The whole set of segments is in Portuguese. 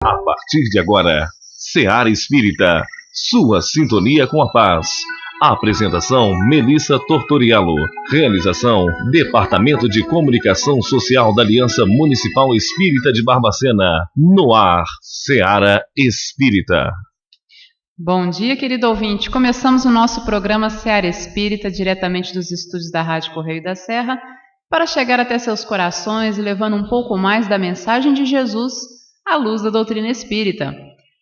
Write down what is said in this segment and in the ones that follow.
A partir de agora, Seara Espírita, sua sintonia com a paz. Apresentação: Melissa Tortoriello. Realização: Departamento de Comunicação Social da Aliança Municipal Espírita de Barbacena. No ar, Seara Espírita. Bom dia, querido ouvinte. Começamos o nosso programa Seara Espírita, diretamente dos estúdios da Rádio Correio da Serra, para chegar até seus corações e levando um pouco mais da mensagem de Jesus à luz da doutrina espírita.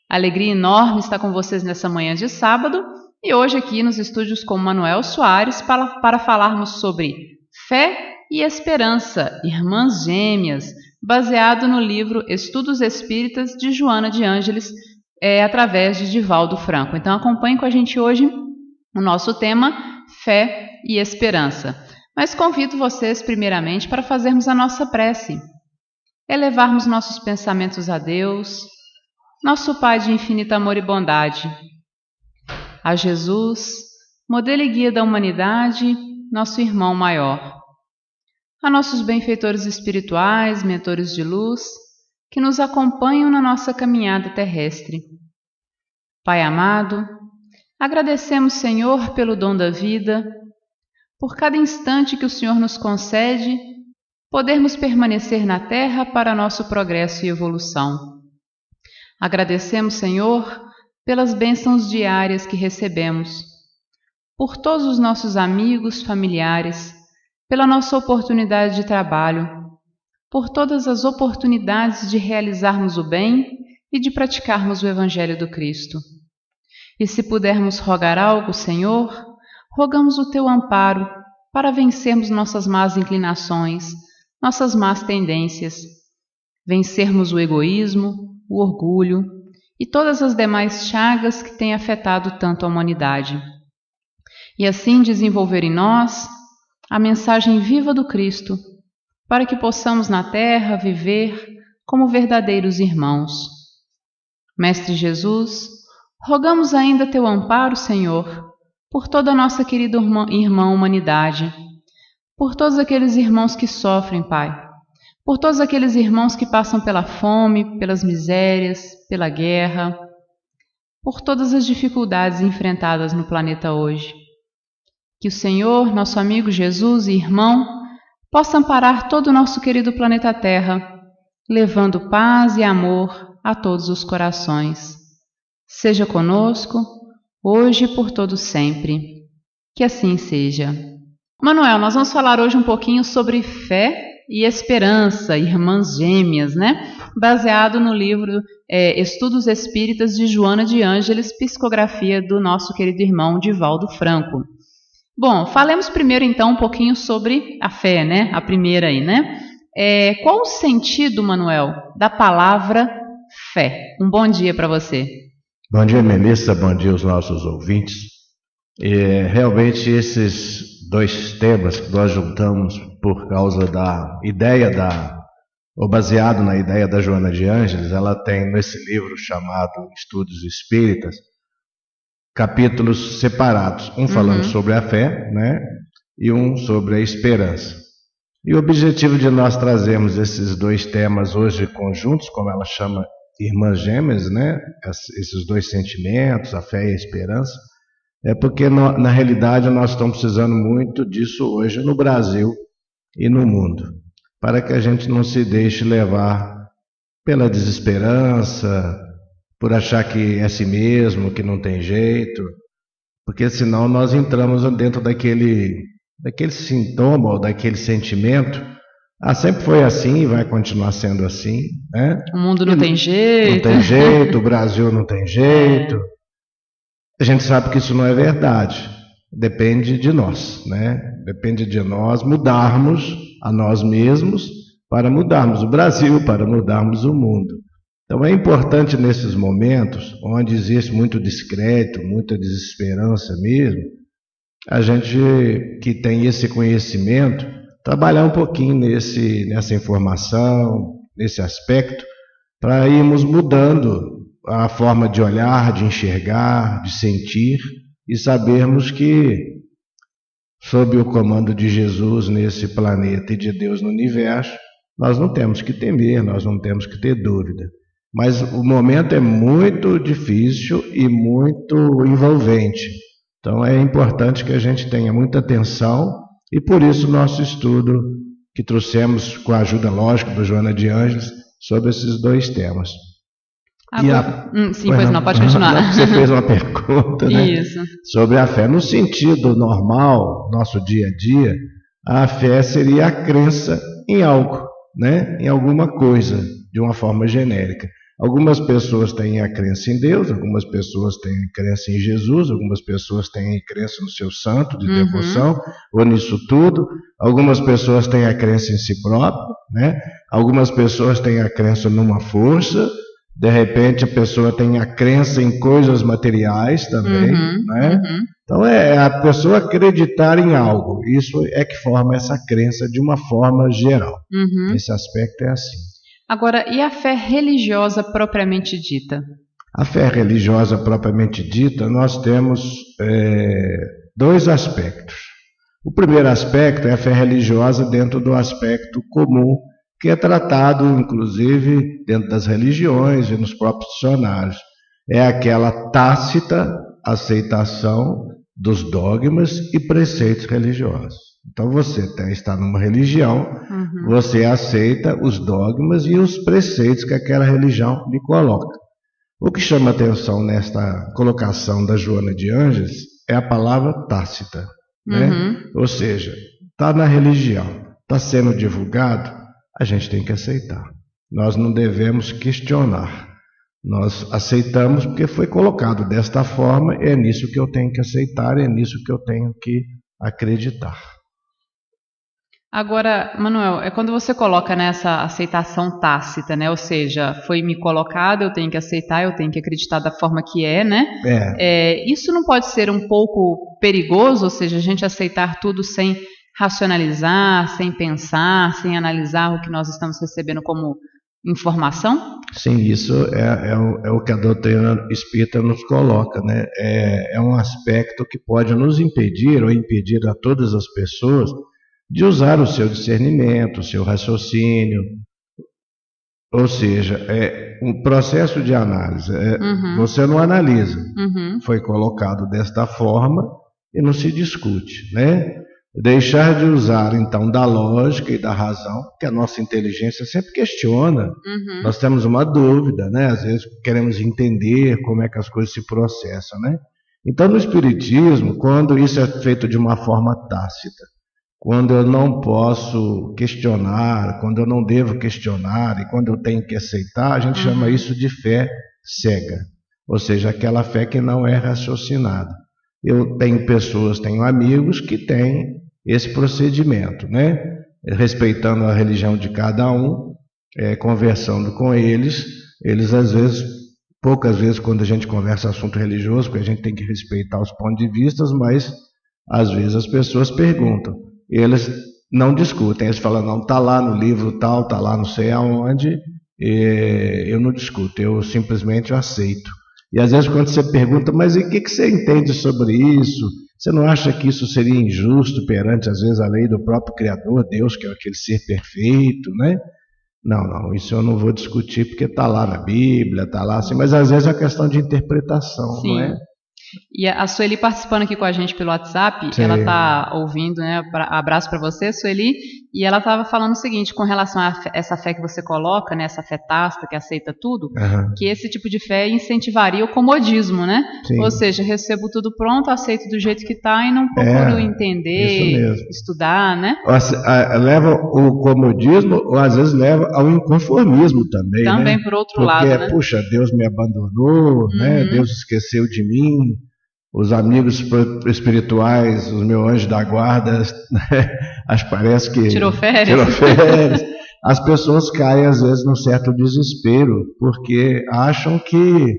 Alegria enorme estar com vocês nessa manhã de sábado e hoje aqui nos estúdios com Manuel Soares para falarmos sobre fé e esperança, irmãs gêmeas, baseado no livro Estudos Espíritas de Joana de Ângeles, através de Divaldo Franco. Então acompanhe com a gente hoje o nosso tema fé e esperança. Mas convido vocês primeiramente para fazermos a nossa prece, elevarmos nossos pensamentos a Deus, nosso Pai de infinito amor e bondade, a Jesus, modelo e guia da humanidade, nosso irmão maior, a nossos benfeitores espirituais, mentores de luz, que nos acompanham na nossa caminhada terrestre. Pai amado, agradecemos, Senhor, pelo dom da vida, por cada instante que o Senhor nos concede, podermos permanecer na Terra para nosso progresso e evolução. Agradecemos, Senhor, pelas bênçãos diárias que recebemos, por todos os nossos amigos, familiares, pela nossa oportunidade de trabalho, por todas as oportunidades de realizarmos o bem e de praticarmos o Evangelho do Cristo. E se pudermos rogar algo, Senhor, rogamos o Teu amparo para vencermos nossas más inclinações, nossas más tendências, vencermos o egoísmo, o orgulho e todas as demais chagas que têm afetado tanto a humanidade. E assim desenvolver em nós a mensagem viva do Cristo, para que possamos na terra viver como verdadeiros irmãos. Mestre Jesus, rogamos ainda Teu amparo, Senhor, por toda a nossa querida irmã humanidade, por todos aqueles irmãos que sofrem, Pai, por todos aqueles irmãos que passam pela fome, pelas misérias, pela guerra, por todas as dificuldades enfrentadas no planeta hoje. Que o Senhor, nosso amigo Jesus e irmão, possa amparar todo o nosso querido planeta Terra, levando paz e amor a todos os corações. Seja conosco, hoje e por todo sempre. Que assim seja. Manuel, nós vamos falar hoje um pouquinho sobre fé e esperança, irmãs gêmeas, né? Baseado no livro Estudos Espíritas de Joana de Ângeles, psicografia do nosso querido irmão Divaldo Franco. Bom, falemos primeiro então um pouquinho sobre a fé, né? A primeira aí, né? Qual o sentido, Manuel, da palavra fé? Um bom dia para você. Bom dia, Melissa, bom dia aos nossos ouvintes. Realmente esses dois temas que nós juntamos por causa da ideia ou baseado na ideia da Joana de Ângeles, ela tem nesse livro chamado Estudos Espíritas, capítulos separados, um falando sobre a fé, né, e um sobre a esperança. E o objetivo de nós trazermos esses dois temas hoje conjuntos, como ela chama irmãs gêmeas, né, esses dois sentimentos, a fé e a esperança, é porque na realidade nós estamos precisando muito disso hoje no Brasil e no mundo, para que a gente não se deixe levar pela desesperança, por achar que é assim mesmo, que não tem jeito, porque senão nós entramos dentro daquele sintoma ou daquele sentimento. Sempre foi assim e vai continuar sendo assim, né? O mundo não tem jeito. Não tem jeito, o Brasil não tem jeito. A gente sabe que isso não é verdade. Depende de nós, né? Depende de nós mudarmos a nós mesmos para mudarmos o Brasil, para mudarmos o mundo. Então é importante nesses momentos, onde existe muito descrédito, muita desesperança mesmo, a gente que tem esse conhecimento, trabalhar um pouquinho nessa informação, nesse aspecto, para irmos mudando a forma de olhar, de enxergar, de sentir e sabermos que, sob o comando de Jesus nesse planeta e de Deus no universo, nós não temos que temer, nós não temos que ter dúvida. mas o momento é muito difícil e muito envolvente. Então é importante que a gente tenha muita atenção, e por isso o nosso estudo que trouxemos com a ajuda lógica da Joana de Ângeles sobre esses dois temas. Sim, pois não, pode continuar. Você fez uma pergunta, né? Isso. Sobre a fé. No sentido normal, nosso dia a dia, a fé seria a crença em algo, né? Em alguma coisa, de uma forma genérica. Algumas pessoas têm a crença em Deus, algumas pessoas têm a crença em Jesus, algumas pessoas têm a crença no seu santo de devoção, ou nisso tudo. Algumas pessoas têm a crença em si próprio, né? Algumas pessoas têm a crença numa força. De repente a pessoa tem a crença em coisas materiais também, né? Então é a pessoa acreditar em algo. Isso é que forma essa crença de uma forma geral. Esse aspecto é assim. Agora, e a fé religiosa propriamente dita? A fé religiosa propriamente dita, nós temos dois aspectos. O primeiro aspecto é a fé religiosa dentro do aspecto comum, que é tratado, inclusive, dentro das religiões e nos próprios dicionários. É aquela tácita aceitação dos dogmas e preceitos religiosos. Então você está numa religião, você aceita os dogmas e os preceitos que aquela religião lhe coloca. O que chama atenção nesta colocação da Joana de Ângeles é a palavra tácita, né? Ou seja, está na religião, está sendo divulgado, a gente tem que aceitar. Nós não devemos questionar. Nós aceitamos porque foi colocado desta forma, é nisso que eu tenho que aceitar, é nisso que eu tenho que acreditar. Agora, Manuel, é quando você coloca nessa aceitação tácita, né? Ou seja, foi me colocado, eu tenho que aceitar, eu tenho que acreditar da forma que é, né? Isso não pode ser um pouco perigoso, ou seja, a gente aceitar tudo sem racionalizar, sem pensar, sem analisar o que nós estamos recebendo como informação? Sim, isso é o que a doutrina espírita nos coloca, né? É um aspecto que pode nos impedir, ou impedir a todas as pessoas, de usar o seu discernimento, o seu raciocínio. Ou seja, é um processo de análise. Você não analisa. Foi colocado desta forma e não se discute, né? Deixar de usar, então, da lógica e da razão, que a nossa inteligência sempre questiona. Nós temos uma dúvida, né? Às vezes queremos entender como é que as coisas se processam, né? Então, no Espiritismo, quando isso é feito de uma forma tácita, quando eu não posso questionar, quando eu não devo questionar e quando eu tenho que aceitar, a gente chama isso de fé cega, ou seja, aquela fé que não é raciocinada. Eu tenho pessoas, tenho amigos que têm esse procedimento, né? Respeitando a religião de cada um, conversando com eles às vezes, poucas vezes quando a gente conversa assunto religioso, porque a gente tem que respeitar os pontos de vista, mas às vezes as pessoas perguntam, eles não discutem, eles falam, não, está lá no livro tal, está lá não sei aonde, eu não discuto, eu simplesmente aceito. E às vezes quando você pergunta, mas e o que você entende sobre isso? Você não acha que isso seria injusto perante, às vezes, a lei do próprio Criador, Deus, que é aquele ser perfeito, né? Não, isso eu não vou discutir porque está lá na Bíblia, está lá assim, mas às vezes é questão de interpretação, sim, não é? E a Sueli participando aqui com a gente pelo WhatsApp, sim, ela está ouvindo, né? Abraço para você, Sueli. E ela estava falando o seguinte, com relação a essa fé que você coloca, né? Essa fé tácita que aceita tudo, que esse tipo de fé incentivaria o comodismo, né? Sim. Ou seja, recebo tudo pronto, aceito do jeito que está e não procuro entender, estudar, né? Leva o comodismo, ou às vezes leva ao inconformismo também, também, né? Por outro lado, né? Puxa, Deus me abandonou, né? Deus esqueceu de mim. Os amigos espirituais, os meus anjos da guarda, parece que... Tirou férias. As pessoas caem, às vezes, num certo desespero, porque acham que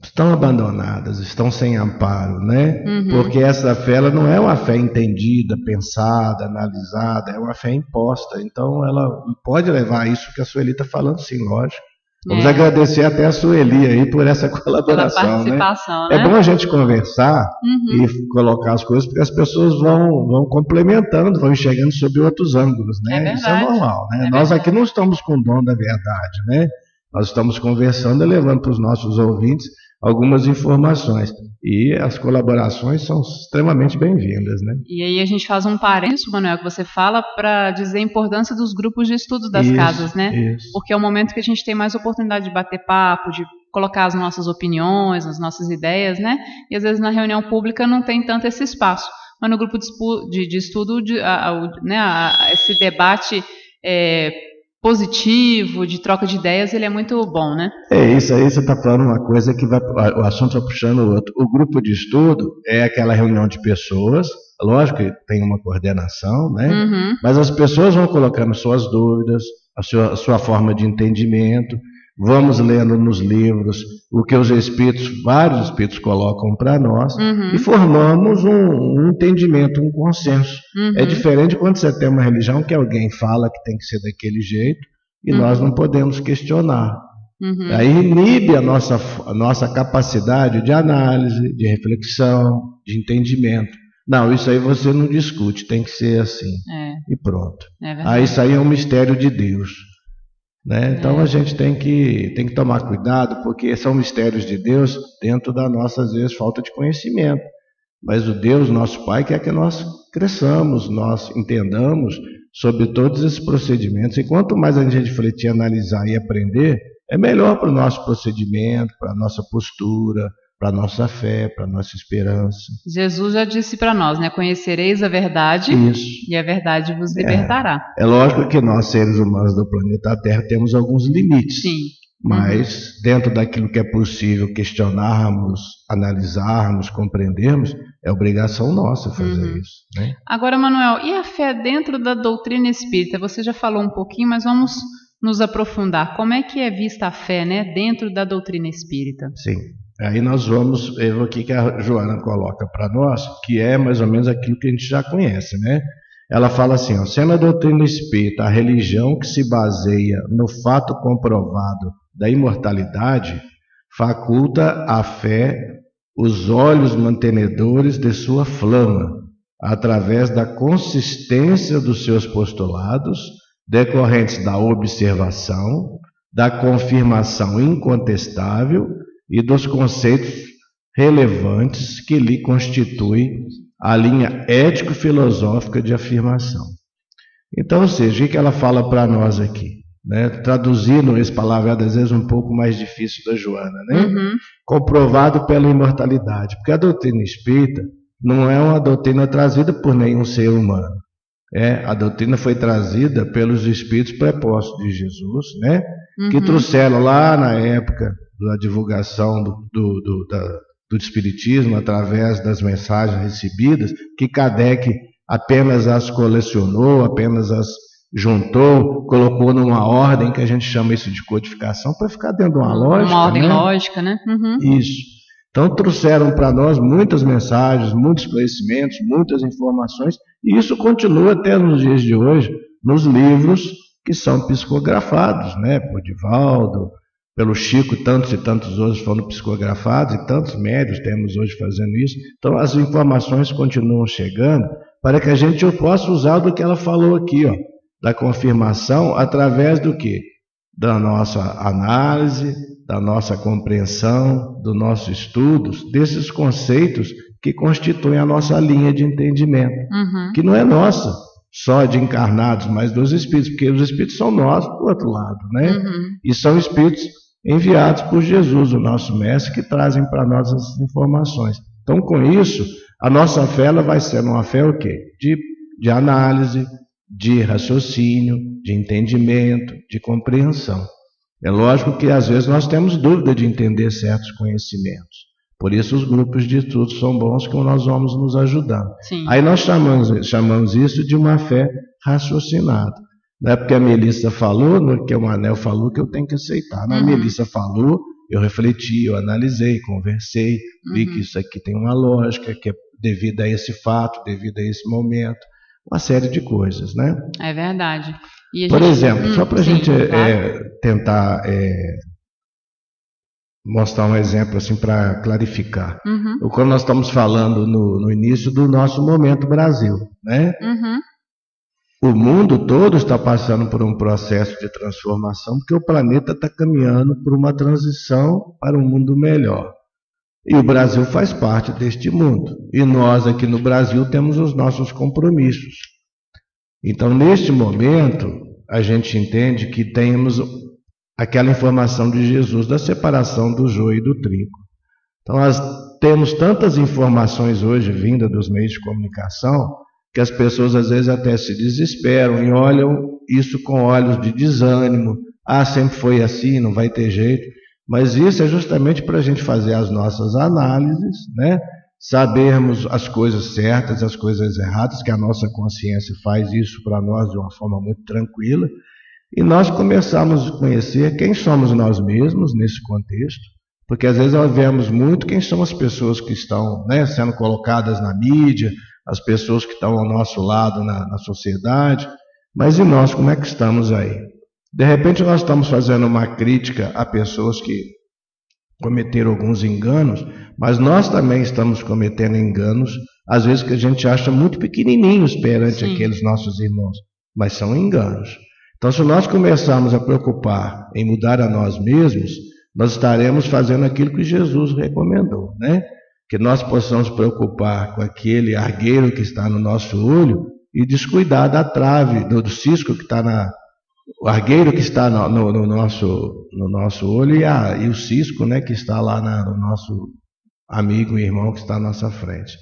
estão abandonadas, estão sem amparo, né? Porque essa fé, ela não é uma fé entendida, pensada, analisada, é uma fé imposta. Então, ela pode levar a isso que a Sueli está falando, sim, lógico. Vamos agradecer até a Sueli aí por essa colaboração, pela participação, né? É bom a gente conversar e colocar as coisas, porque as pessoas vão complementando, vão enxergando sob outros ângulos, né? Isso é normal, né? Nós aqui não estamos com o dom da verdade, né? Nós estamos conversando e levando para os nossos ouvintes algumas informações. E as colaborações são extremamente bem-vindas, né? E aí a gente faz um parênteses, Manuel, que você fala para dizer a importância dos grupos de estudo das casas, né? Isso. Porque é o momento que a gente tem mais oportunidade de bater papo, de colocar as nossas opiniões, as nossas ideias, né? E às vezes na reunião pública não tem tanto esse espaço. Mas no grupo de estudo, esse debate positivo, de troca de ideias, ele é muito bom, né? Isso aí você está falando uma coisa que o assunto vai puxando o outro. O grupo de estudo é aquela reunião de pessoas, lógico que tem uma coordenação, né? Uhum. Mas as pessoas vão colocando suas dúvidas, a sua forma de entendimento, vamos lendo nos livros o que vários espíritos colocam para nós, uhum. e formamos um entendimento, um consenso. Uhum. É diferente quando você tem uma religião que alguém fala que tem que ser daquele jeito e nós não podemos questionar. Uhum. Aí inibe a nossa capacidade de análise, de reflexão, de entendimento. Não, isso aí você não discute, tem que ser assim. E pronto. Isso aí é um mistério de Deus. Né? Então a gente tem que tomar cuidado, porque são mistérios de Deus dentro da nossa, às vezes, falta de conhecimento. Mas o Deus, nosso Pai, quer que nós cresçamos, nós entendamos sobre todos esses procedimentos. E quanto mais a gente refletir, analisar e aprender, é melhor para o nosso procedimento, para a nossa postura, para a nossa fé, para a nossa esperança. Jesus já disse para nós, né? Conhecereis a verdade. Isso. E a verdade vos libertará. É lógico que nós, seres humanos do planeta Terra, temos alguns limites. Sim. Mas dentro daquilo que é possível questionarmos, analisarmos, compreendermos, é obrigação nossa fazer isso. Né? Agora, Manuel, e a fé dentro da doutrina espírita? Você já falou um pouquinho, mas vamos nos aprofundar. Como é que é vista a fé, né, dentro da doutrina espírita? Sim. Aí nós vamos ver o que a Joana coloca para nós, que é mais ou menos aquilo que a gente já conhece, né? Ela fala assim, ó, sendo a doutrina espírita a religião que se baseia no fato comprovado da imortalidade, faculta à fé os olhos mantenedores de sua flama, através da consistência dos seus postulados, decorrentes da observação, da confirmação incontestável e dos conceitos relevantes que lhe constituem a linha ético-filosófica de afirmação. Então, ou seja, o que ela fala para nós aqui? Né? Traduzindo esse palavreado, às vezes um pouco mais difícil da Joana, né? Uhum. Comprovado pela imortalidade, porque a doutrina espírita não é uma doutrina trazida por nenhum ser humano. A doutrina foi trazida pelos espíritos prepostos de Jesus, né? Que trouxeram lá na época da divulgação do Espiritismo, através das mensagens recebidas, que Kardec apenas as colecionou, apenas as juntou, colocou numa ordem, que a gente chama isso de codificação, para ficar dentro de uma lógica. Uma ordem lógica, né? Isso. Então trouxeram para nós muitas mensagens, muitos conhecimentos, muitas informações, e isso continua até nos dias de hoje, nos livros que são psicografados, né? Por Divaldo, pelo Chico, tantos e tantos outros foram psicografados, e tantos médios temos hoje fazendo isso. Então as informações continuam chegando para que a gente possa usar do que ela falou aqui, ó, da confirmação, através do quê? Da nossa análise, da nossa compreensão, do nosso estudo, desses conceitos que constituem a nossa linha de entendimento, que não é nossa, só de encarnados, mas dos espíritos, porque os espíritos são nós do outro lado, né? E são espíritos enviados por Jesus, o nosso mestre, que trazem para nós as informações. Então, com isso, a nossa fé ela vai ser uma fé o quê? De análise, de raciocínio, de entendimento, de compreensão. É lógico que às vezes nós temos dúvida de entender certos conhecimentos. Por isso os grupos de estudo são bons, que nós vamos nos ajudando. Sim. Aí nós chamamos isso de uma fé raciocinada. Não é porque a Melissa falou, não é porque o Manel falou que eu tenho que aceitar. A Melissa falou, eu refleti, eu analisei, conversei, vi que isso aqui tem uma lógica, que é devido a esse fato, devido a esse momento, uma série de coisas, né? É verdade. E por exemplo, só para a gente claro. tentar mostrar um exemplo assim para clarificar. Quando nós estamos falando no início do nosso Momento Brasil, né? O mundo todo está passando por um processo de transformação, porque o planeta está caminhando por uma transição para um mundo melhor. E o Brasil faz parte deste mundo. E nós aqui no Brasil temos os nossos compromissos. Então, neste momento, a gente entende que temos aquela informação de Jesus da separação do joio e do trigo. Então, nós temos tantas informações hoje vindas dos meios de comunicação que as pessoas às vezes até se desesperam e olham isso com olhos de desânimo. Ah, sempre foi assim, não vai ter jeito. Mas isso é justamente para a gente fazer as nossas análises, né? Sabermos as coisas certas, as coisas erradas, que a nossa consciência faz isso para nós de uma forma muito tranquila, e nós começamos a conhecer quem somos nós mesmos nesse contexto, porque às vezes nós vemos muito quem são as pessoas que estão, né, sendo colocadas na mídia, as pessoas que estão ao nosso lado na sociedade, mas e nós, como é que estamos aí? De repente nós estamos fazendo uma crítica a pessoas que cometeram alguns enganos, mas nós também estamos cometendo enganos, às vezes que a gente acha muito pequenininhos perante aqueles nossos irmãos, mas são enganos. Então, se nós começarmos a preocupar em mudar a nós mesmos, nós estaremos fazendo aquilo que Jesus recomendou, né? Que nós possamos preocupar com aquele argueiro que está no nosso olho e descuidar da trave, do cisco que está o argueiro que está no nosso olho e o cisco, né, que está lá no nosso amigo e irmão que está à nossa frente.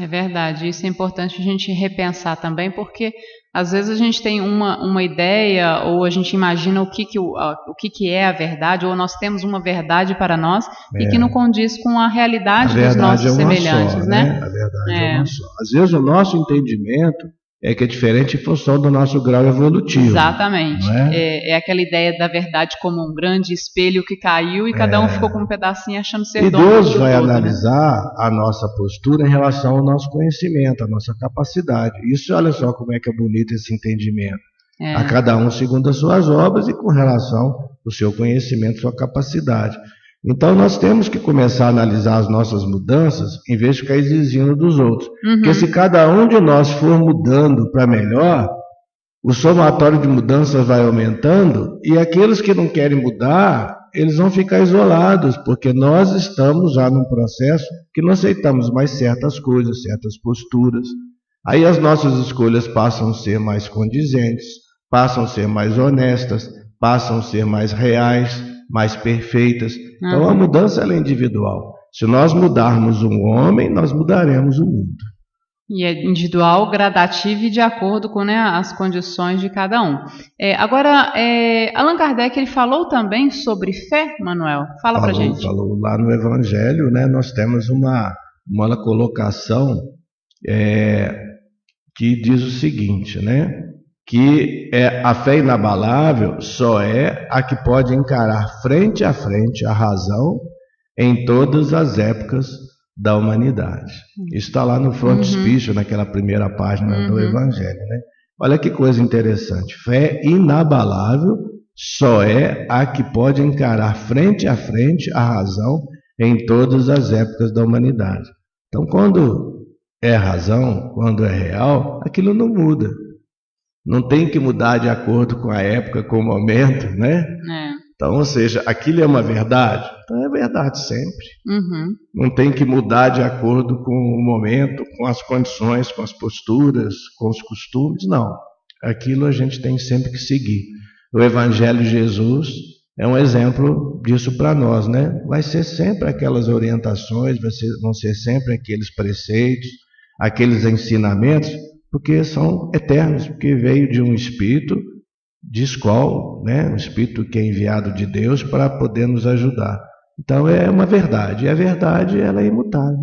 É verdade, isso é importante a gente repensar também, porque às vezes a gente tem uma ideia ou a gente imagina o que é a verdade, ou nós temos uma verdade para nós e que não condiz com a realidade dos nossos semelhantes, né? A verdade é uma só. Às vezes o nosso entendimento é que é diferente em função do nosso grau evolutivo. Exatamente. É aquela ideia da verdade como um grande espelho que caiu e cada um ficou com um pedacinho achando ser dono. E Deus vai analisar a nossa postura em relação ao nosso conhecimento, à nossa capacidade. Isso, olha só como é que é bonito esse entendimento. A cada um segundo as suas obras e com relação ao seu conhecimento, sua capacidade. Então nós temos que começar a analisar as nossas mudanças em vez de ficar exigindo dos outros. Porque se cada um de nós for mudando para melhor, o somatório de mudanças vai aumentando e aqueles que não querem mudar, eles vão ficar isolados, porque nós estamos já num processo que não aceitamos mais certas coisas, certas posturas. Aí as nossas escolhas passam a ser mais condizentes, passam a ser mais honestas, passam a ser mais reais, mais perfeitas. Então a mudança ela é individual. Se nós mudarmos um homem, nós mudaremos o mundo. E é individual, gradativo e de acordo com, né, as condições de cada um. Agora, Allan Kardec ele falou também sobre fé, Manuel? Fala pra gente. Falou lá no Evangelho, né, nós temos uma colocação que diz o seguinte, né? Que a fé inabalável só é a que pode encarar frente a frente a razão em todas as épocas da humanidade. Isso está lá no frontispício, naquela primeira página do Evangelho, né? Olha que coisa interessante. Fé inabalável só é a que pode encarar frente a frente a razão em todas as épocas da humanidade. Então, quando é razão, quando é real, aquilo não muda. Não tem que mudar de acordo com a época, com o momento, né? Então, ou seja, aquilo é uma verdade? Então é verdade sempre. Não tem que mudar de acordo com o momento, com as condições, com as posturas, com os costumes, não. Aquilo a gente tem sempre que seguir. O Evangelho de Jesus é um exemplo disso para nós, né? Vai ser sempre aquelas orientações, vão ser sempre aqueles preceitos, aqueles ensinamentos, porque são eternos, porque veio de um Espírito de escola, né? Um Espírito que é enviado de Deus para poder nos ajudar. Então é uma verdade, e a verdade ela é imutável.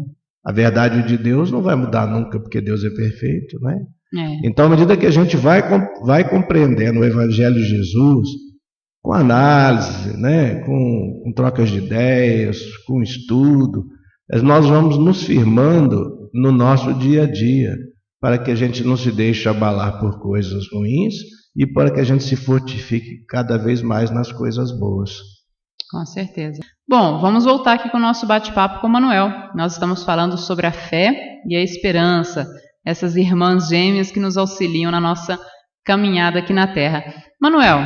A verdade de Deus não vai mudar nunca, porque Deus é perfeito, né? Então, à medida que a gente vai compreendendo o Evangelho de Jesus, com análise, né? com trocas de ideias, com estudo, nós vamos nos firmando no nosso dia a dia, para que a gente não se deixe abalar por coisas ruins e para que a gente se fortifique cada vez mais nas coisas boas. Com certeza. Bom, vamos voltar aqui com o nosso bate-papo com o Manuel. Nós estamos falando sobre a fé e a esperança, essas irmãs gêmeas que nos auxiliam na nossa caminhada aqui na Terra. Manuel,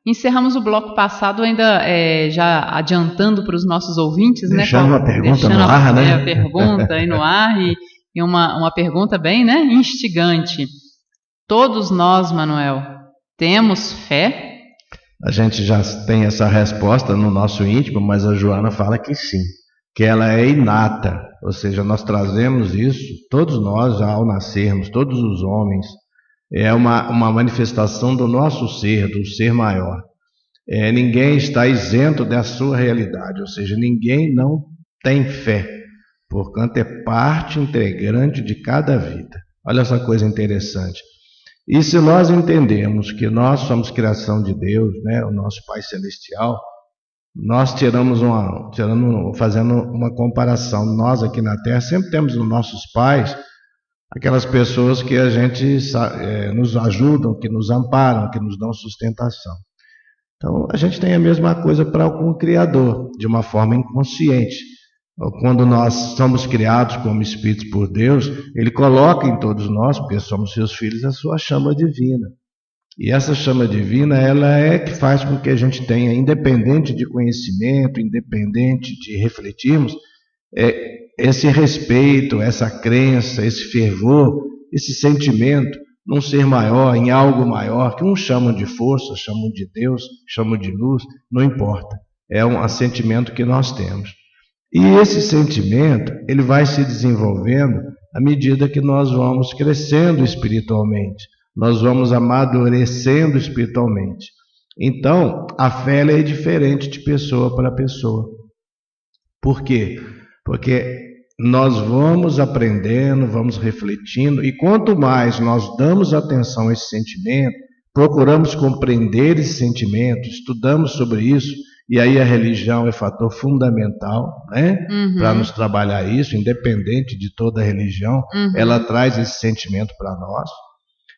encerramos o bloco passado ainda já adiantando para os nossos ouvintes, deixando né? Uma pergunta no ar, né? A pergunta aí no ar e uma pergunta bem, né, instigante. Todos nós, Manuel, temos fé? A gente já tem essa resposta no nosso íntimo, mas a Joana fala que sim, que ela é inata, ou seja, nós trazemos isso, todos nós, já ao nascermos, todos os homens, é uma manifestação do nosso ser, do ser maior. Ninguém está isento da sua realidade, ou seja, ninguém não tem fé, portanto é parte integrante de cada vida. Olha essa coisa interessante. E se nós entendemos que nós somos criação de Deus, né, o nosso Pai Celestial, nós fazendo uma comparação, nós aqui na Terra sempre temos nos nossos pais aquelas pessoas que a gente nos ajudam, que nos amparam, que nos dão sustentação. Então a gente tem a mesma coisa com o Criador, de uma forma inconsciente. Quando nós somos criados como espíritos por Deus, Ele coloca em todos nós, porque somos seus filhos, a sua chama divina. E essa chama divina, ela é que faz com que a gente tenha, independente de conhecimento, independente de refletirmos, esse respeito, essa crença, esse fervor, esse sentimento num ser maior, em algo maior, que uns chamam de força, chamam de Deus, chamam de luz, não importa. É um sentimento que nós temos. E esse sentimento, ele vai se desenvolvendo à medida que nós vamos crescendo espiritualmente, nós vamos amadurecendo espiritualmente. Então, a fé é diferente de pessoa para pessoa. Por quê? Porque nós vamos aprendendo, vamos refletindo, e quanto mais nós damos atenção a esse sentimento, procuramos compreender esse sentimento, estudamos sobre isso, e aí a religião é fator fundamental, né, para nos trabalhar isso, independente de toda a religião, ela traz esse sentimento para nós.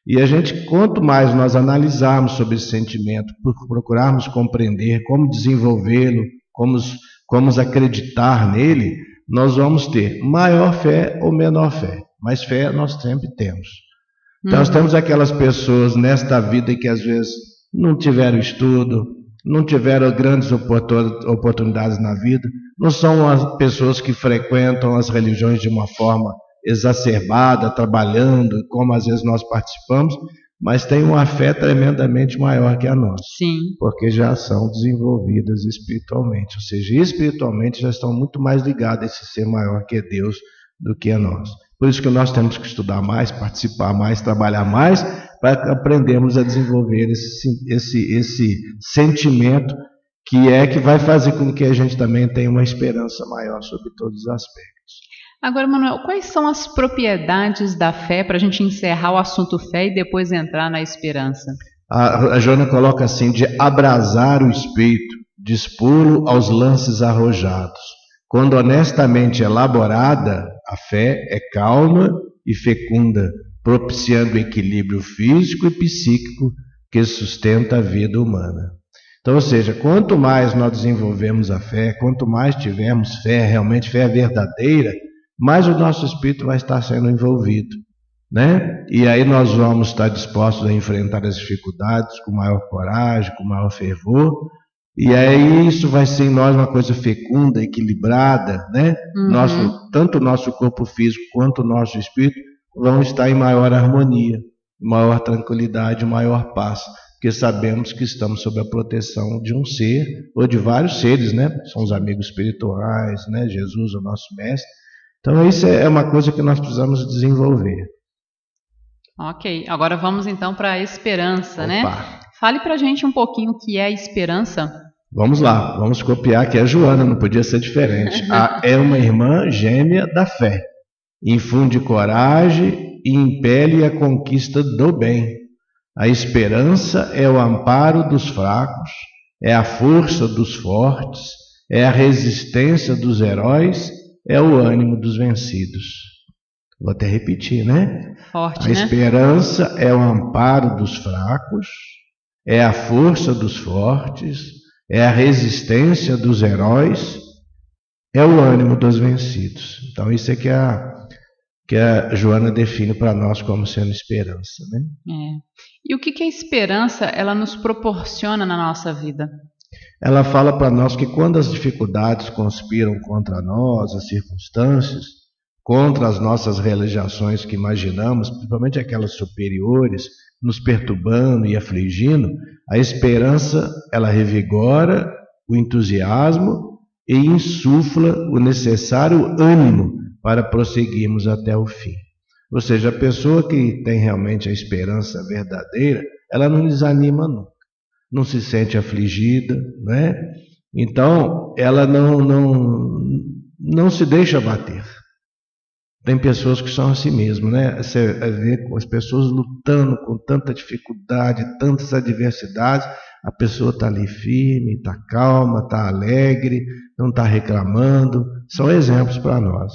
E a gente, quanto mais nós analisarmos sobre esse sentimento, procurarmos compreender como desenvolvê-lo, como acreditar nele, nós vamos ter maior fé ou menor fé, mas fé nós sempre temos. Então nós temos aquelas pessoas nesta vida que às vezes não tiveram estudo, não tiveram grandes oportunidades na vida, não são as pessoas que frequentam as religiões de uma forma exacerbada, trabalhando, como às vezes nós participamos, mas têm uma fé tremendamente maior que a nossa. Sim. Porque já são desenvolvidas espiritualmente, ou seja, espiritualmente já estão muito mais ligadas a esse ser maior que é Deus do que a nós. Por isso que nós temos que estudar mais, participar mais, trabalhar mais, para aprendermos a desenvolver esse sentimento que vai fazer com que a gente também tenha uma esperança maior sobre todos os aspectos. Agora, Manuel, quais são as propriedades da fé, para a gente encerrar o assunto fé e depois entrar na esperança? A Joana coloca assim, de abrasar o espírito, dispô-lo aos lances arrojados. Quando honestamente elaborada, a fé é calma e fecunda, propiciando o equilíbrio físico e psíquico que sustenta a vida humana. Então, ou seja, quanto mais nós desenvolvemos a fé, quanto mais tivermos fé, realmente fé verdadeira, mais o nosso espírito vai estar sendo envolvido, né? E aí nós vamos estar dispostos a enfrentar as dificuldades com maior coragem, com maior fervor, e aí isso vai ser em nós uma coisa fecunda, equilibrada, né? Tanto o nosso corpo físico quanto o nosso espírito vão estar em maior harmonia, maior tranquilidade, maior paz, porque sabemos que estamos sob a proteção de um ser, ou de vários seres, né? São os amigos espirituais, né? Jesus, o nosso mestre. Então isso é uma coisa que nós precisamos desenvolver. Ok, agora vamos então para a esperança, Opa. Né? Fale para a gente um pouquinho o que é a esperança. Vamos lá, vamos copiar que a Joana, não podia ser diferente. É uma irmã gêmea da fé. Infunde coragem e impele a conquista do bem. A esperança é o amparo dos fracos, é a força dos fortes, é a resistência dos heróis, é o ânimo dos vencidos. Vou até repetir, né? Forte, a esperança é o amparo dos fracos, é a força dos fortes, é a resistência dos heróis, é o ânimo dos vencidos. Então isso é que que a Joana define para nós como sendo esperança, né? E o que a esperança ela nos proporciona na nossa vida? Ela fala para nós que quando as dificuldades conspiram contra nós, as circunstâncias, contra as nossas realizações que imaginamos, principalmente aquelas superiores, nos perturbando e afligindo, a esperança ela revigora o entusiasmo e insufla o necessário ânimo para prosseguirmos até o fim. Ou seja, a pessoa que tem realmente a esperança verdadeira, ela não desanima nunca, não se sente afligida, né? Então, ela não se deixa abater. Tem pessoas que são assim mesmo, né? Você vê as pessoas lutando com tanta dificuldade, tantas adversidades, a pessoa está ali firme, está calma, está alegre, não está reclamando. São exemplos para nós.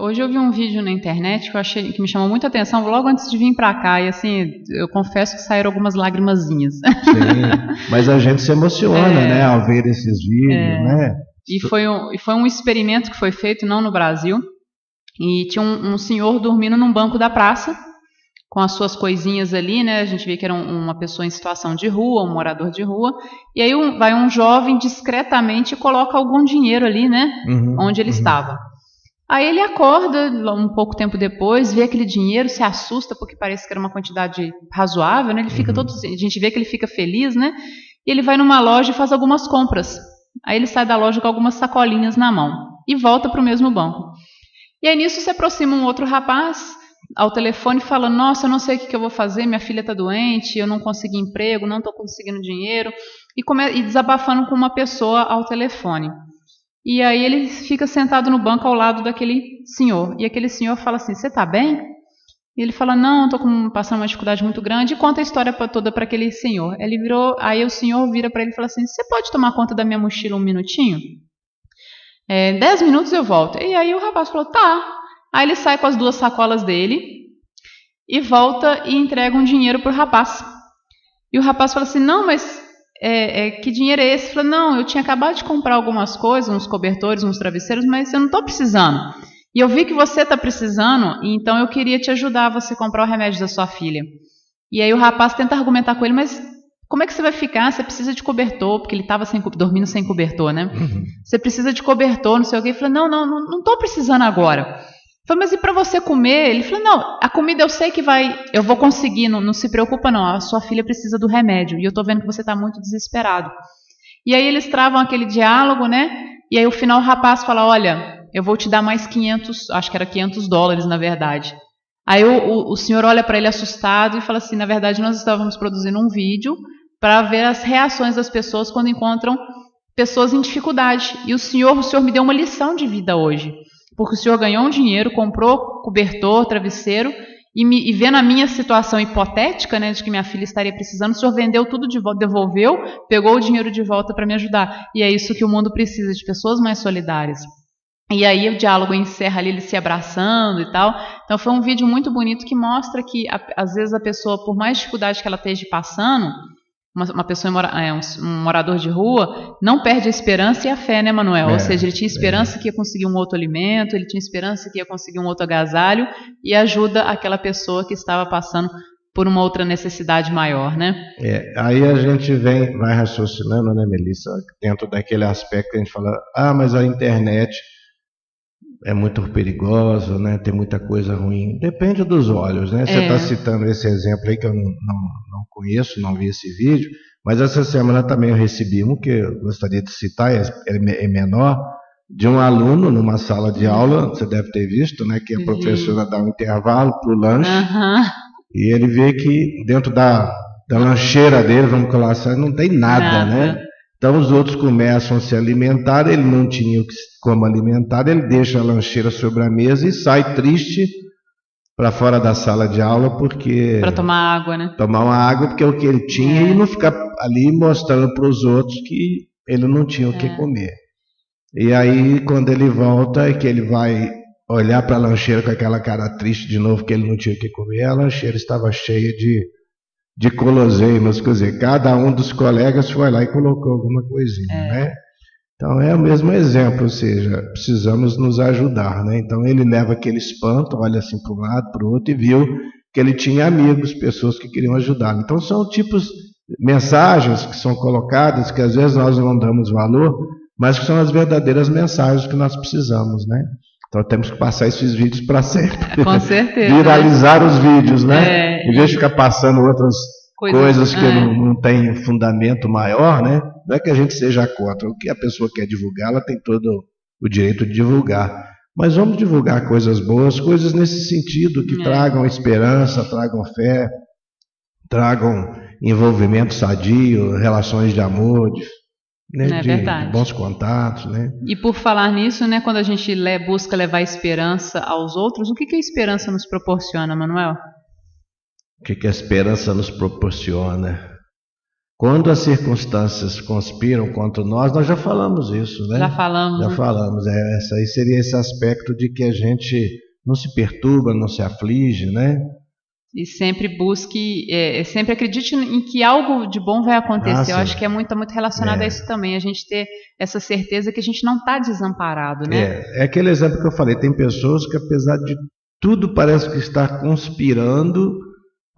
Hoje eu vi um vídeo na internet que eu achei que me chamou muita atenção logo antes de vir para cá, e assim, eu confesso que saíram algumas lagrimazinhas. Sim, mas a gente se emociona, né, ao ver esses vídeos, né? E foi um experimento que foi feito não no Brasil, e tinha um senhor dormindo num banco da praça, com as suas coisinhas ali, né? A gente vê que era uma pessoa em situação de rua, um morador de rua, e aí vai um jovem discretamente e coloca algum dinheiro ali, né? Onde ele estava. Aí ele acorda um pouco tempo depois, vê aquele dinheiro, se assusta porque parece que era uma quantidade razoável, né? Ele fica a gente vê que ele fica feliz, né? E ele vai numa loja e faz algumas compras. Aí ele sai da loja com algumas sacolinhas na mão e volta para o mesmo banco. E aí nisso se aproxima um outro rapaz ao telefone falando: nossa, eu não sei o que eu vou fazer, minha filha está doente, eu não consegui emprego, não estou conseguindo dinheiro, e desabafando com uma pessoa ao telefone. E aí ele fica sentado no banco ao lado daquele senhor. E aquele senhor fala assim: você está bem? E ele fala: não, estou passando uma dificuldade muito grande. E conta a história toda para aquele senhor. Aí o senhor vira para ele e fala assim: você pode tomar conta da minha mochila um minutinho? 10 minutos eu volto. E aí o rapaz falou: tá. Aí ele sai com as 2 sacolas dele e volta e entrega um dinheiro para o rapaz. E o rapaz fala assim: não, mas que dinheiro é esse? Ele falou: não, eu tinha acabado de comprar algumas coisas, uns cobertores, uns travesseiros, mas eu não estou precisando. E eu vi que você está precisando, então eu queria te ajudar a você comprar o remédio da sua filha. E aí o rapaz tenta argumentar com ele: mas como é que você vai ficar? Você precisa de cobertor, porque ele estava dormindo sem cobertor, né? Você precisa de cobertor, não sei o quê. Ele falou: não estou precisando agora. Eu falei: mas e para você comer? Ele falou: não, a comida eu sei que eu vou conseguir, não se preocupa não, a sua filha precisa do remédio, e eu estou vendo que você está muito desesperado. E aí eles travam aquele diálogo, né? E aí no final o rapaz fala: olha, eu vou te dar mais 500, acho que era $500 na verdade. Aí o senhor olha para ele assustado e fala assim: na verdade nós estávamos produzindo um vídeo para ver as reações das pessoas quando encontram pessoas em dificuldade. E o senhor me deu uma lição de vida hoje. Porque o senhor ganhou um dinheiro, comprou cobertor, travesseiro, e vendo a minha situação hipotética, né, de que minha filha estaria precisando, o senhor vendeu tudo de volta, devolveu, pegou o dinheiro de volta para me ajudar. E é isso que o mundo precisa, de pessoas mais solidárias. E aí o diálogo encerra ali, eles se abraçando e tal. Então foi um vídeo muito bonito que mostra que, às vezes, a pessoa, por mais dificuldade que ela esteja passando, uma pessoa, um morador de rua, não perde a esperança e a fé, né, Manuel? Ou seja, ele tinha esperança que ia conseguir um outro alimento, ele tinha esperança que ia conseguir um outro agasalho, e ajuda aquela pessoa que estava passando por uma outra necessidade maior, né? Aí a gente vai raciocinando, né, Melissa, dentro daquele aspecto que a gente fala: mas a internet é muito perigosa, né? Tem muita coisa ruim. Depende dos olhos, né? Você está citando esse exemplo aí que eu não conheço, não vi esse vídeo, mas essa semana também eu recebi um que eu gostaria de citar, é menor, de um aluno numa sala de aula, você deve ter visto, né? Que a professora dá um intervalo para o lanche, e ele vê que dentro da lancheira dele, vamos colocar assim, não tem nada, né? Então os outros começam a se alimentar, ele não tinha como alimentar, ele deixa a lancheira sobre a mesa e sai triste para fora da sala de aula, porque para tomar água, né? Tomar uma água, porque é o que ele tinha, e não ficar ali mostrando para os outros que ele não tinha o que comer. E aí quando ele volta, é que ele vai olhar para a lancheira com aquela cara triste de novo, que ele não tinha o que comer, a lancheira estava cheia de guloseimas, quer dizer, cada um dos colegas foi lá e colocou alguma coisinha, né? Então é o mesmo exemplo, ou seja, precisamos nos ajudar, né? Então ele leva aquele espanto, olha assim para um lado, para o outro e viu que ele tinha amigos, pessoas que queriam ajudá-lo. Então são tipos mensagens que são colocadas que às vezes nós não damos valor, mas que são as verdadeiras mensagens que nós precisamos, né? Então temos que passar esses vídeos para sempre. Com certeza. Viralizar os vídeos, né? Em vez de ficar passando outras coisas que não têm fundamento maior, né? Não é que a gente seja contra. O que a pessoa quer divulgar, ela tem todo o direito de divulgar. Mas vamos divulgar coisas boas, coisas nesse sentido, que tragam esperança, tragam fé, tragam envolvimento sadio, relações de amor, né, de bons contatos, né? E por falar nisso, né, quando a gente busca levar esperança aos outros, o que a esperança nos proporciona, Manuel? O que a esperança nos proporciona? Quando as circunstâncias conspiram contra nós já falamos isso, né? Já falamos. Já falamos. Essa aí seria esse aspecto de que a gente não se perturba, não se aflige, né? E sempre busque, sempre acredite em que algo de bom vai acontecer. Eu acho que é muito relacionado a isso também, a gente ter essa certeza que a gente não está desamparado, né? É aquele exemplo que eu falei, tem pessoas que apesar de tudo parece que está conspirando,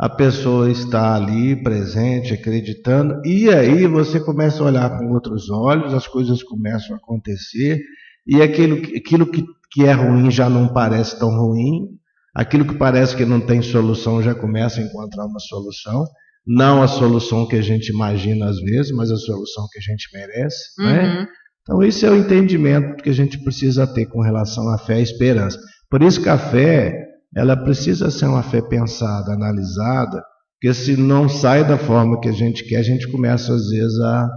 a pessoa está ali presente, acreditando, e aí você começa a olhar com outros olhos, as coisas começam a acontecer, e aquilo que é ruim já não parece tão ruim, aquilo que parece que não tem solução já começa a encontrar uma solução, não a solução que a gente imagina às vezes, mas a solução que a gente merece, né? Então esse é o entendimento que a gente precisa ter com relação à fé e esperança. Por isso que a fé, ela precisa ser uma fé pensada, analisada, porque se não sai da forma que a gente quer, a gente começa às vezes a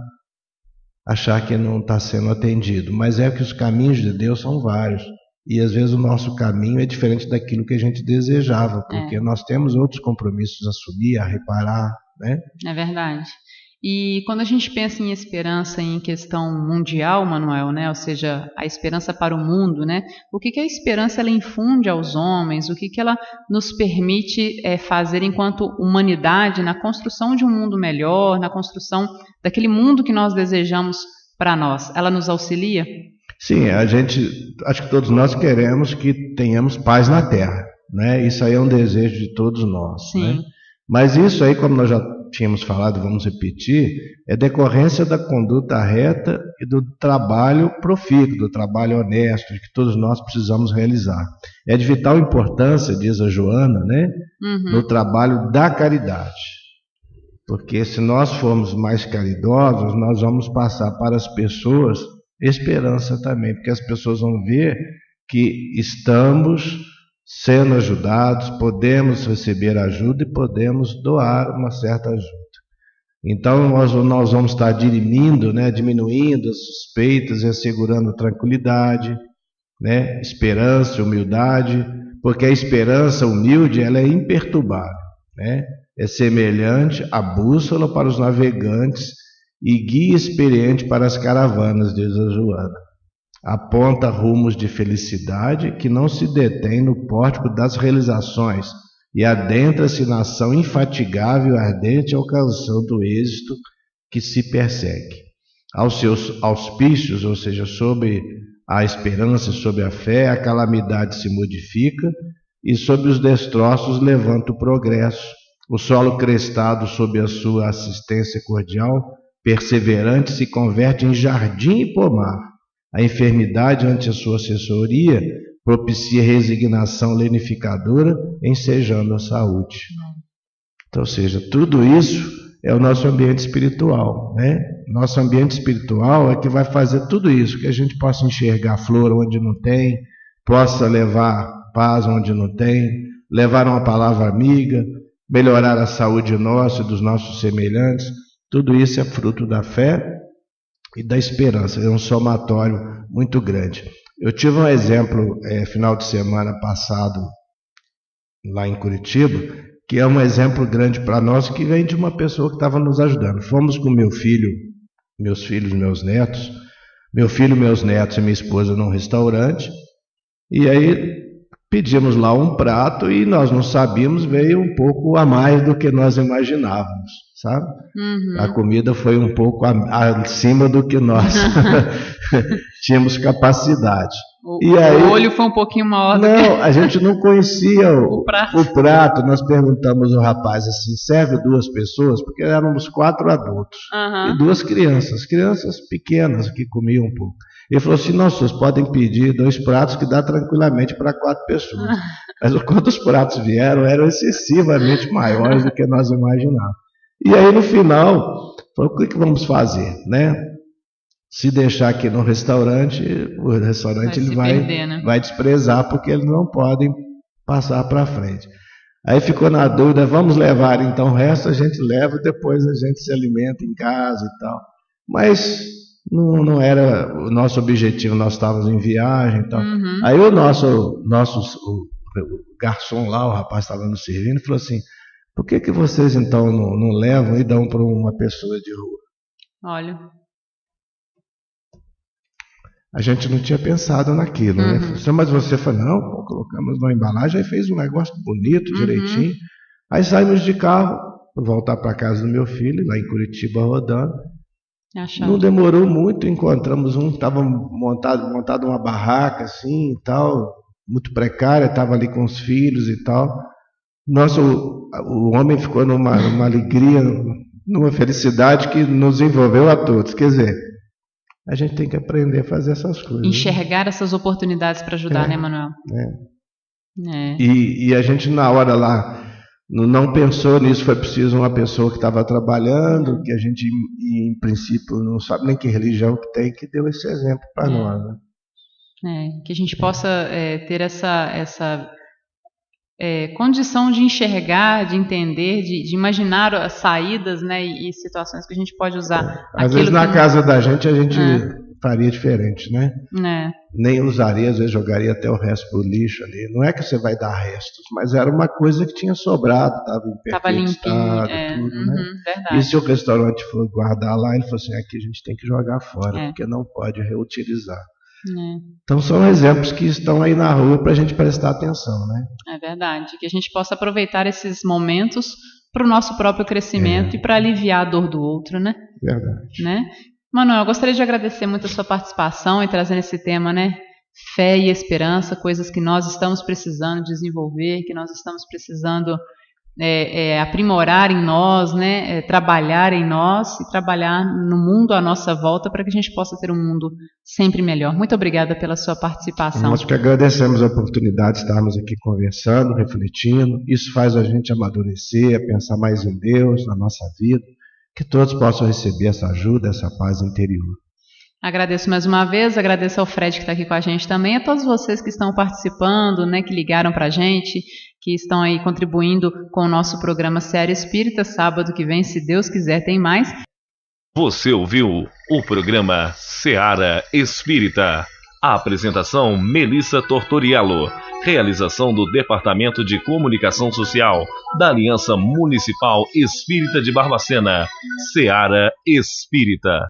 achar que não está sendo atendido. Mas é que os caminhos de Deus são vários. E às vezes o nosso caminho é diferente daquilo que a gente desejava, porque nós temos outros compromissos a assumir, a reparar, né? É verdade. E quando a gente pensa em esperança em questão mundial, Manuel, né? Ou seja, a esperança para o mundo, né? O que a esperança ela infunde aos homens? O que ela nos permite fazer enquanto humanidade na construção de um mundo melhor, na construção daquele mundo que nós desejamos para nós? Ela nos auxilia? Sim, acho que todos nós queremos que tenhamos paz na Terra, né? Isso aí é um desejo de todos nós, né? Mas isso aí, como nós já tínhamos falado, vamos repetir, é decorrência da conduta reta e do trabalho profícuo, do trabalho honesto, que todos nós precisamos realizar. É de vital importância, diz a Joana, né? No trabalho da caridade. Porque se nós formos mais caridosos, nós vamos passar para as pessoas esperança também, porque as pessoas vão ver que estamos sendo ajudados, podemos receber ajuda e podemos doar uma certa ajuda. Então nós vamos estar dirimindo, né, diminuindo as suspeitas e assegurando tranquilidade, né, esperança, humildade, porque a esperança humilde ela é imperturbável, né, é semelhante à bússola para os navegantes e guia experiente para as caravanas, diz a Joana. Aponta rumos de felicidade que não se detém no pórtico das realizações e adentra-se na ação infatigável e ardente alcançando o êxito que se persegue. Aos seus auspícios, ou seja, sob a esperança, sob a fé, a calamidade se modifica e sob os destroços levanta o progresso. O solo crestado sob a sua assistência cordial perseverante se converte em jardim e pomar. A enfermidade ante a sua assessoria propicia resignação lenificadora, ensejando a saúde. Então, ou seja, tudo isso é o nosso ambiente espiritual, né? Nosso ambiente espiritual é que vai fazer tudo isso, que a gente possa enxergar flor onde não tem, possa levar paz onde não tem, levar uma palavra amiga, melhorar a saúde nossa e dos nossos semelhantes. Tudo isso é fruto da fé e da esperança, é um somatório muito grande. Eu tive um exemplo final de semana passado lá em Curitiba, que é um exemplo grande para nós, que vem de uma pessoa que estava nos ajudando. Fomos com meu filho, meus filhos, meus netos, meu filho, meus netos e minha esposa num restaurante, e aí pedimos lá um prato e nós não sabíamos, veio um pouco a mais do que nós imaginávamos, sabe? A comida foi um pouco acima do que nós tínhamos capacidade. O olho foi um pouquinho maior. Não, a gente não conhecia o prato. Nós perguntamos ao rapaz assim, serve 2 pessoas? Porque éramos 4 adultos e 2 crianças pequenas que comiam um pouco. Ele falou assim, não, vocês podem pedir 2 pratos que dá tranquilamente para 4 pessoas. Mas quando os pratos vieram, eram excessivamente maiores do que nós imaginávamos. E aí no final, falou, o que vamos fazer, né? Se deixar aqui no restaurante, o restaurante ele vai desprezar, porque eles não podem passar para frente. Aí ficou na dúvida, vamos levar então o resto, a gente leva, depois a gente se alimenta em casa e tal. Mas não era o nosso objetivo, nós estávamos em viagem e tal. Aí o garçom lá, o rapaz estava nos servindo, falou assim, por que vocês então não levam e dão para uma pessoa de rua? Olha... A gente não tinha pensado naquilo, né? Mas você falou, não, colocamos na embalagem, aí fez um negócio bonito, direitinho. Aí saímos de carro, voltar para casa do meu filho, lá em Curitiba, rodando. Não demorou muito, encontramos estava montado uma barraca assim e tal, muito precária, estava ali com os filhos e tal. O homem ficou numa alegria, numa felicidade que nos envolveu a todos, quer dizer... A gente tem que aprender a fazer essas coisas. Enxergar essas oportunidades para ajudar, né, Manuel? E a gente, na hora lá, não pensou nisso. Foi preciso uma pessoa que estava trabalhando, que a gente, em princípio, não sabe nem que religião que tem, que deu esse exemplo para nós. Né? Que a gente possa ter essa condição de enxergar, de entender, de imaginar as saídas, né, e situações que a gente pode usar. Às vezes na casa da gente a gente faria diferente, né? Nem usaria, às vezes jogaria até o resto pro lixo ali. Não é que você vai dar restos, mas era uma coisa que tinha sobrado, estava em perfeito estado, tudo, né? Verdade. E se o restaurante for guardar lá, ele falou assim, aqui a gente tem que jogar fora, porque não pode reutilizar. Então são exemplos que estão aí na rua para a gente prestar atenção, né? É verdade, que a gente possa aproveitar esses momentos para o nosso próprio crescimento e para aliviar a dor do outro, né? Verdade. Né? Manuel, eu gostaria de agradecer muito a sua participação em trazendo esse tema, né? Fé e esperança, coisas que nós estamos precisando desenvolver, que nós estamos precisando aprimorar em nós, né? Trabalhar em nós e trabalhar no mundo à nossa volta para que a gente possa ter um mundo sempre melhor. Muito obrigada pela sua participação. Nós que agradecemos a oportunidade de estarmos aqui conversando, refletindo. Isso faz a gente amadurecer, a pensar mais em Deus, na nossa vida, que todos possam receber essa ajuda, essa paz interior. Agradeço mais uma vez, agradeço ao Fred que está aqui com a gente também, a todos vocês que estão participando, né, que ligaram para a gente, que estão aí contribuindo com o nosso programa Seara Espírita. Sábado que vem, se Deus quiser, tem mais. Você ouviu o programa Seara Espírita. A apresentação Melissa Tortoriello. Realização do Departamento de Comunicação Social da Aliança Municipal Espírita de Barbacena. Seara Espírita.